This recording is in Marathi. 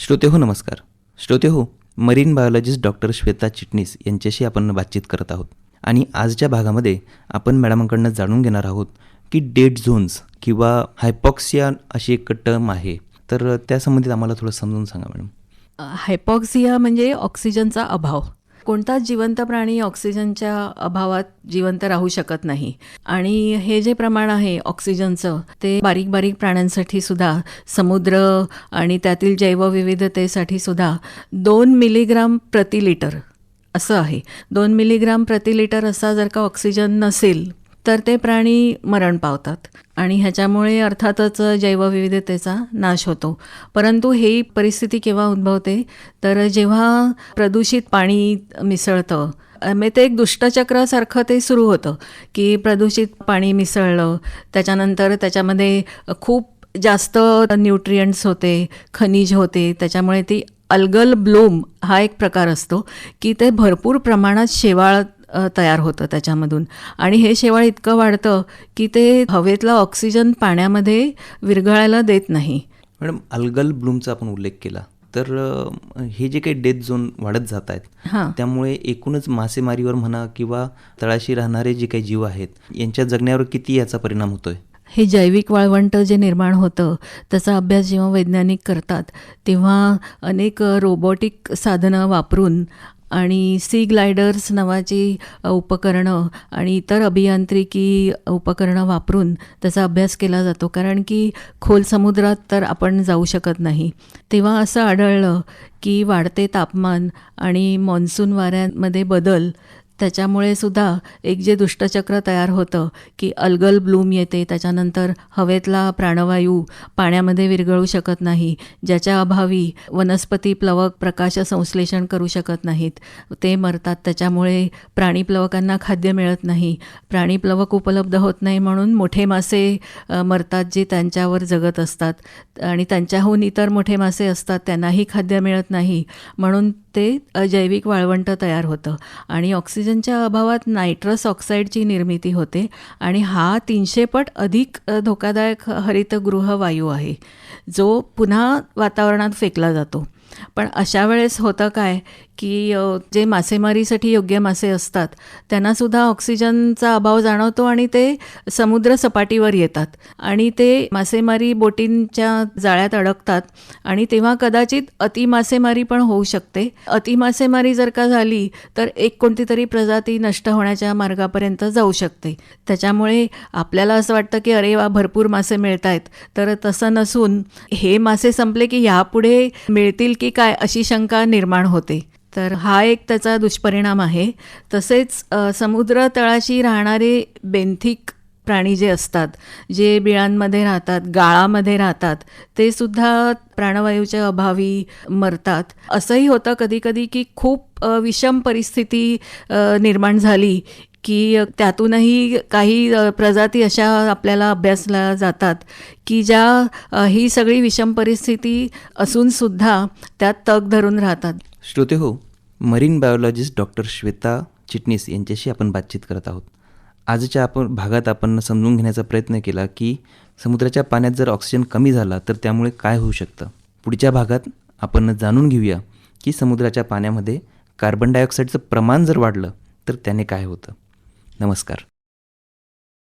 श्रोते हो नमस्कार. श्रोते हो, मरीन बायोलॉजिस्ट डॉक्टर श्वेता चिटणीस यांच्याशी आपण बातचीत करत आहोत. आणि आजच्या भागामध्ये आपण मॅडमांकडनं जाणून घेणार आहोत की डेड झोन्स किंवा हायपॉक्सिया अशी एक टर्म आहे, तर त्या संबंधित आम्हाला थोडं समजून सांगा मॅडम. हायपॉक्सिया म्हणजे ऑक्सिजनचा अभाव. कोणताच जिवंत प्राणी ऑक्सिजनच्या अभावात जिवंत राहू शकत नाही. आणि हे जे प्रमाण आहे ऑक्सिजनचं ते बारीक बारीक प्राण्यांसाठी सुद्धा, समुद्र आणि त्यातील जैवविविधतेसाठी सुद्धा 2 मिलीग्राम प्रति लिटर असं आहे. 2 मिलीग्राम प्रति लिटर असा जर का ऑक्सिजन नसेल तर ते प्राणी मरण पावतात आणि ह्याच्यामुळे अर्थातच जैवविविधतेचा नाश होतो. परंतु ही परिस्थिती केव्हा उद्भवते तर जेव्हा प्रदूषित पाणी मिसळतं. मग ते एक दुष्टचक्रासारखं ते सुरू होतं की प्रदूषित पाणी मिसळलं, त्याच्यानंतर त्याच्यामध्ये खूप जास्त न्यूट्रिएंट्स होते, खनिज होते. त्याच्यामुळे ती अल्गल ब्लूम हा एक प्रकार असतो की ते भरपूर प्रमाणात शेवाळ तयार होतं त्याच्यामधून. आणि हे शेवाळ इतकं वाढतं की ते हवेतला ऑक्सिजन पाण्यामध्ये विरघळायला देत नाही. मॅडम, अल्गल ब्लूमचा आपण उल्लेख केला, तर हे जे काही डेथ झोन वाढत जात आहेत त्यामुळे एकूणच मासेमारीवर म्हणा किंवा तळाशी राहणारे जे काही जीव आहेत यांच्या जगण्यावर किती याचा परिणाम होतोय? हे जैविक वाळवंट जे निर्माण होतं त्याचा अभ्यास जेव्हा वैज्ञानिक करतात तेव्हा अनेक रोबोटिक साधनं वापरून आणि सी ग्लायडर्स नावाची उपकरणं आणि इतर अभियांत्रिकी उपकरणं वापरून त्याचा अभ्यास केला जातो. कारण की खोल समुद्रात तर आपण जाऊ शकत नाही. तेव्हा असं आढळलं की वाढते तापमान आणि मॉन्सून वाऱ्यांमध्ये बदल त्याच्यामुळे सुद्धा एक जे दुष्टचक्र तयार होतं की अल्गल ब्लूम येते, त्याच्यानंतर हवेतला प्राणवायू पाण्यामध्ये विरघळू शकत नाही, ज्याच्या अभावी वनस्पती प्लवक प्रकाश संश्लेषण करू शकत नाहीत, ते मरतात. त्याच्यामुळे प्राणी प्लवकांना खाद्य मिळत नाही, प्राणी प्लवक उपलब्ध होत नाही म्हणून मोठे मासे मरतात जे त्यांच्यावर जगत असतात आणि त्यांच्याहून इतर मोठे मासे असतात त्यांनाही खाद्य मिळत नाही, म्हणून ते जैविक वाळवंट तयार होतं. आणि ऑक्सिजनच्या अभावात नायट्रस ऑक्साईडची निर्मिती होते आणि हा 300 पट अधिक धोकादायक हरितगृह वायू आहे जो पुन्हा वातावरणात फेकला जातो. पण अशा वेळेस होतं काय की जे मासेमारीसाठी योग्य मासे असतात त्यांनासुद्धा ऑक्सिजनचा अभाव जाणवतो आणि ते समुद्र सपाटीवर येतात आणि ते मासेमारी बोटींच्या जाळ्यात अडकतात आणि तेव्हा कदाचित अतिमासेमारी पण होऊ शकते. अतिमासेमारी जर का झाली तर एक कोणती तरी प्रजाती नष्ट होण्याच्या मार्गापर्यंत जाऊ शकते. त्याच्यामुळे आपल्याला असं वाटतं की अरे वा, भरपूर मासे मिळत आहेत, तर तसं नसून हे मासे संपले की यापुढे मिळतील की काय अशी शंका निर्माण होते. तर हा एक त्याचा दुष्परिणाम आहे. तसेच समुद्र तळाशी राहणारे बेंथिक प्राणी जे असतात, जे बिळांमध्ये राहतात, गाळामध्ये राहतात, ते सुद्धा प्राणवायूच्या अभावी मरतात. असंही होतं कधीकधी की खूप विषम परिस्थिती निर्माण झाली की त्यातूनही काही प्रजाती अशा आपल्याला अभ्यासल्या जातात की ज्या ही सगळी विषम परिस्थिती असूनसुद्धा त्यात तग धरून राहतात. श्रोते हो, मरीन बायोलॉजिस्ट डॉक्टर श्वेता चिटणीस यांच्याशी आपण बातचीत करत आहोत. आजच्या भागात आपण समजून घेण्याचा प्रयत्न केला की समुद्राच्या पाण्यात जर ऑक्सिजन कमी झाला तर त्यामुळे काय होऊ शकतं. पुढच्या भागात आपण जाणून घेऊया की समुद्राच्या पाण्यामध्ये कार्बन डायऑक्साईडचं प्रमाण जर वाढलं तर त्याने काय होतं. नमस्कार.